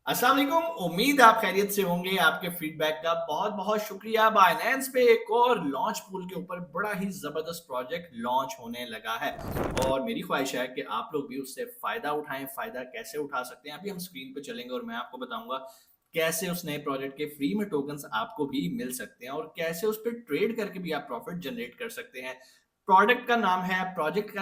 अस्सलाम वालेकुम। उम्मीद आप खैरियत से होंगे। आपके फीडबैक का बहुत बहुत शुक्रिया। बाइनेंस पे एक और लॉन्च पूल के ऊपर बड़ा ही ज़बरदस्त प्रोजेक्ट लॉन्च होने लगा है और मेरी ख्वाहिश है कि आप लोग भी उससे फ़ायदा उठाएं। फ़ायदा कैसे उठा सकते हैं अभी हम स्क्रीन पे चलेंगे और मैं आपको बताऊंगा कैसे उस नए प्रोजेक्ट के फ्री में टोकन्स आपको भी मिल सकते हैं और कैसे उस पर ट्रेड करके भी आप प्रॉफिट जनरेट कर सकते हैं। प्रोजेक्ट का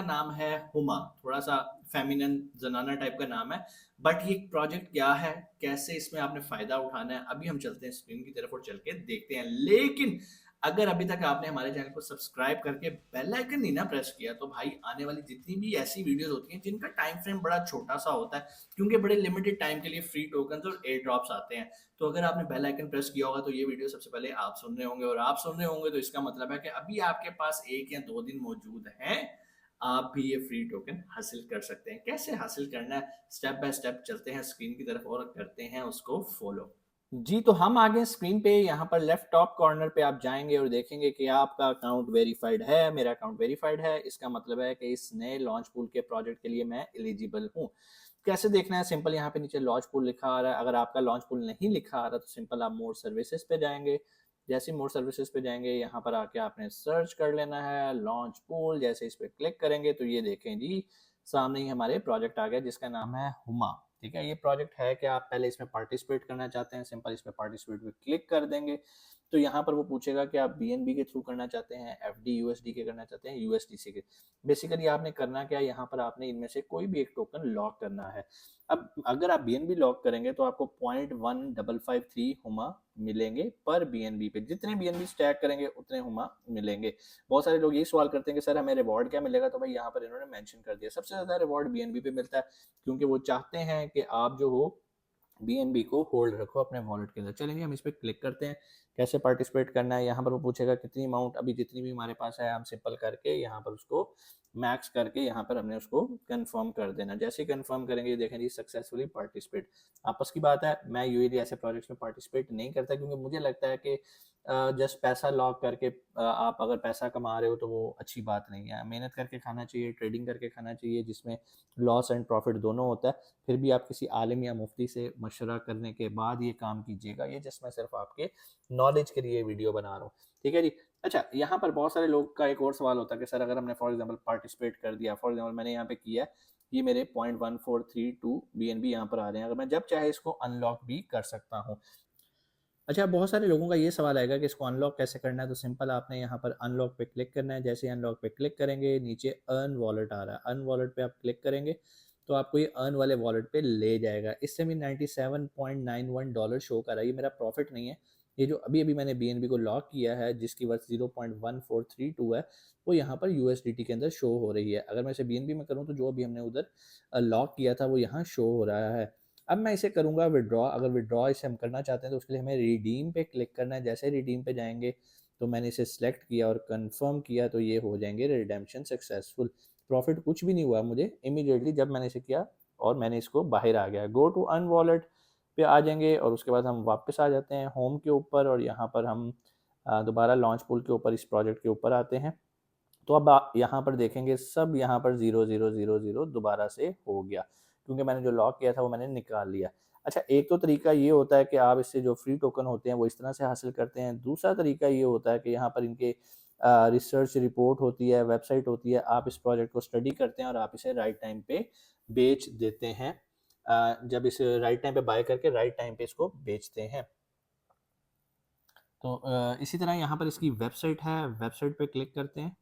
नाम है हुमा। थोड़ा सा फेमिनिन जनाना टाइप का नाम है। बट ये प्रोजेक्ट क्या है, कैसे इसमें आपने फायदा उठाना है, अभी हम चलते हैं स्क्रीन की तरफ और चल के देखते हैं। लेकिन अगर अभी तक आपने हमारे चैनल को सब्सक्राइब करके बेल आइकन नहीं ना प्रेस किया तो भाई आने वाली जितनी भी ऐसी वीडियोस होती हैं जिनका टाइम फ्रेम बड़ा छोटा सा होता है, क्योंकि बड़े लिमिटेड टाइम के लिए फ्री टोकन और एयर ड्रॉप्स आते हैं, तो अगर आपने बेल आइकन प्रेस किया होगा तो ये वीडियो सबसे पहले आप सुन रहे होंगे, और आप सुन रहे होंगे तो इसका मतलब है कि अभी आपके पास 1 या 2 दिन मौजूद हैं। आप भी ये फ्री टोकन हासिल कर सकते हैं। कैसे हासिल करना है, स्टेप बाय स्टेप चलते हैं स्क्रीन की तरफ और करते हैं उसको फॉलो। जी, तो हम आ गए स्क्रीन पे। यहाँ पर लेफ्ट टॉप कॉर्नर पे आप जाएंगे और देखेंगे कि आपका अकाउंट वेरीफाइड है। मेरा अकाउंट वेरीफाइड है, इसका मतलब है कि इस नए लॉन्च पूल के प्रोजेक्ट के लिए मैं एलिजिबल हूँ। कैसे देखना है, सिंपल यहाँ पे नीचे लॉन्च पूल लिखा आ रहा है। अगर आपका लॉन्च पूल नहीं लिखा आ रहा तो सिंपल आप मोर सर्विसेज पे जाएंगे। जैसे मोर सर्विसेज पे जाएंगे यहाँ पर आके आपने सर्च कर लेना है लॉन्च पूल। जैसे इस पे क्लिक करेंगे तो ये देखें जी, सामने ही हमारे प्रोजेक्ट आ गया जिसका नाम है हुमा। ठीक है, ये प्रोजेक्ट है कि आप पहले इसमें पार्टिसिपेट करना चाहते हैं, सिंपल इसमें पार्टिसिपेट पे क्लिक कर देंगे तो यहाँ पर वो पूछेगा कि आप बीएनबी के थ्रू करना चाहते हैं, एफडी यूएसडी के करना चाहते हैं, यूएसडीसी के। बेसिकली आपने करना क्या, यहाँ पर आपने इनमें से कोई भी एक टोकन लॉक करना है। अब अगर आप बीएनबी लॉक करेंगे तो आपको 0.1553 हुमा मिलेंगे पर बीएनबी पे। जितने बीएनबी स्टैक करेंगे उतने हुमा मिलेंगे। बहुत सारे लोग ये सवाल करते हैं कि सर हमें रिवॉर्ड क्या मिलेगा, तो भाई यहाँ पर इन्होंने मेंशन कर दिया, सबसे ज्यादा रिवॉर्ड बीएनबी पे मिलता है, क्योंकि वो चाहते हैं कि आप जो हो बीएनबी को होल्ड रखो अपने वॉलेट के अंदर। चलेंगे हम इस पर क्लिक करते हैं। कैसे पार्टिसिपेट करना है, यहाँ पर वो पूछेगा कितनी अमाउंट, अभी जितनी भी हमारे पास है हम सिंपल करके यहाँ पर उसको मैक्स करके यहाँ पर हमने उसको कंफर्म कर देना। जैसे ही कंफर्म करेंगे ये देखें जी सक्सेसफुली पार्टिसिपेट। आपस की बात है, मैं यूजली ऐसे प्रोजेक्ट्स में पार्टिसिपेट नहीं करता, क्योंकि मुझे लगता है कि जस्ट पैसा लॉक करके आप अगर पैसा कमा रहे हो तो वो अच्छी बात नहीं है। मेहनत करके खाना चाहिए, ट्रेडिंग करके खाना चाहिए, जिसमें लॉस एंड प्रॉफिट दोनों होता है। फिर भी आप किसी आलिम या मुफ्ती से मशवरा करने के बाद ये काम कीजिएगा। ये जस्ट मैं सिर्फ आपके नॉलेज के लिए वीडियो बना रहा हूँ। ठीक है जी। अच्छा, यहाँ पर बहुत सारे लोग का एक और सवाल होता है कि सर अगर हमने फॉर एग्जाम्पल पार्टिसिपेट कर दिया, फॉर एग्जाम्पल मैंने यहाँ पे किया, ये मेरे 0.1432 BNB यहाँ पर आ रहे हैं, अगर मैं जब चाहे इसको अनलॉक भी कर सकता हूँ। अच्छा, बहुत सारे लोगों का ये सवाल आएगा कि इसको अनलॉक कैसे करना है, तो सिंपल आपने यहाँ पर अनलॉक पे क्लिक करना है। जैसे अनलॉक पे क्लिक करेंगे नीचे अर्न वॉलेट आ रहा है, अर्न वॉलेट पे आप क्लिक करेंगे तो आपको ये अर्न वाले वॉलेट पे ले जाएगा। इससे भी $97.91 शो कर रहा है। ये मेरा प्रॉफिट नहीं है, ये जो अभी अभी मैंने बीएनबी को लॉक किया है जिसकी वर्थ 0.1432 है, वो यहाँ पर यूएसडीटी के अंदर शो हो रही है। अगर मैं इसे बीएनबी में करूँ तो जो अभी हमने उधर लॉक किया था वो यहाँ शो हो रहा है। अब मैं इसे करूँगा विड्रॉ। अगर विड्रॉ इसे हम करना चाहते हैं तो उसके लिए हमें रिडीम पे क्लिक करना है। जैसे रिडीम पे जाएंगे तो मैंने इसे सिलेक्ट किया और कंफर्म किया तो ये हो जाएंगे रिडेम्पशन सक्सेसफुल। प्रॉफिट कुछ भी नहीं हुआ मुझे इमीडिएटली जब मैंने इसे किया और मैंने इसको बाहर आ गया। गो टू अन वॉलेट पे आ जाएंगे और उसके बाद हम वापस आ जाते हैं होम के ऊपर और यहाँ पर हम दोबारा लॉन्च पूल के ऊपर इस प्रोजेक्ट के ऊपर आते हैं। तो अब आप यहाँ पर देखेंगे सब यहाँ पर 0 0 0 0 दोबारा से हो गया, क्योंकि मैंने जो लॉक किया था वो मैंने निकाल लिया। अच्छा, एक तो तरीका ये होता है कि आप इससे जो फ्री टोकन होते हैं वो इस तरह से हासिल करते हैं। दूसरा तरीका ये होता है कि यहाँ पर इनके रिसर्च रिपोर्ट होती है, वेबसाइट होती है, आप इस प्रोजेक्ट को स्टडी करते हैं और आप इसे राइट टाइम पे बेच देते हैं। जब इस राइट टाइम पे बाय करके राइट टाइम पे इसको बेचते हैं। तो इसी तरह यहाँ पर इसकी वेबसाइट है, वेबसाइट पे क्लिक करते हैं।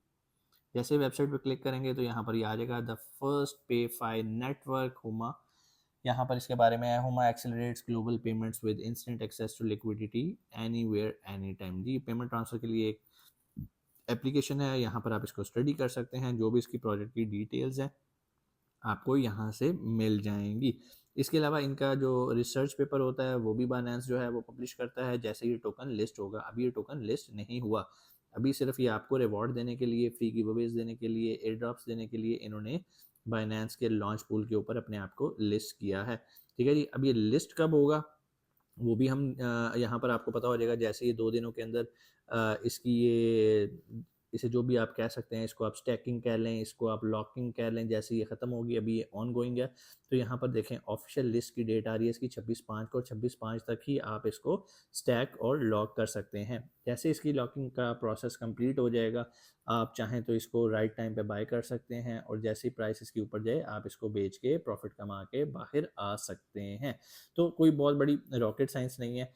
जैसे वेबसाइट पे क्लिक करेंगे तो यहाँ पर ये आ जाएगा the first PayFi network Huma. यहाँ पर इसके बारे में है, Huma accelerates global payments with instant access to liquidity anywhere any time. जी, पेमेंट ट्रांसफर के लिए एक एप्लीकेशन है, यहाँ पर आप इसको स्टडी कर सकते हैं। जो भी इसकी प्रोजेक्ट की डिटेल्स हैं आपको यहाँ से मिल जाएंगी। इसके अलावा इनका जो रिसर्च पेपर होता है वो भी बाइनेंस जो है वो पब्लिश करता है जैसे ये टोकन लिस्ट होगा। अभी ये टोकन लिस्ट नहीं हुआ, अभी सिर्फ ये आपको रिवॉर्ड देने के लिए, फ्री गिवअवेज देने के लिए, एयर ड्रॉप्स देने के लिए इन्होंने बाइनेंस के लॉन्च पूल के ऊपर अपने आप को लिस्ट किया है। ठीक है जी। अब ये लिस्ट कब होगा वो भी हम यहाँ पर आपको पता हो जाएगा जैसे ही 2 दिनों के अंदर इसकी ये इसे जो भी आप कह सकते हैं, इसको आप स्टैकिंग कह लें, इसको आप लॉकिंग कह लें। जैसे ये ख़त्म होगी, अभी ये ऑन गोइंग है, तो यहाँ पर देखें ऑफिशियल लिस्ट की डेट आ रही है इसकी 26/5 को, और 26/5 तक ही आप इसको स्टैक और लॉक कर सकते हैं। जैसे इसकी लॉकिंग का प्रोसेस कंप्लीट हो जाएगा, आप चाहें तो इसको राइट टाइम पे बाय कर सकते हैं, और जैसे ही प्राइस इसकी ऊपर जाए आप इसको बेच के प्रॉफिट कमा के बाहर आ सकते हैं। तो कोई बहुत बड़ी रॉकेट साइंस नहीं है,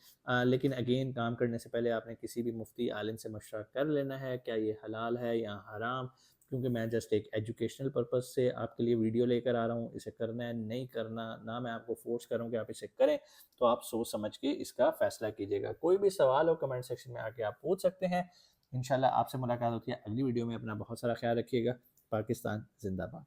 लेकिन अगेन काम करने से पहले आपने किसी भी मुफ्ती आलिम से मशवरा कर लेना है क्या ये हलाल है या हराम, क्योंकि मैं जस्ट एक एजुकेशनल पर्पज़ से आपके लिए वीडियो लेकर आ रहा हूँ। इसे करना है नहीं करना, ना मैं आपको फोर्स कर रहा हूँ कि आप इसे करें, तो आप सोच समझ के इसका फैसला कीजिएगा। कोई भी सवाल हो कमेंट सेक्शन में आके आप पूछ सकते हैं। इंशाल्लाह आपसे मुलाकात होती है अगली वीडियो में। अपना बहुत सारा ख्याल रखिएगा। पाकिस्तान जिंदाबाद।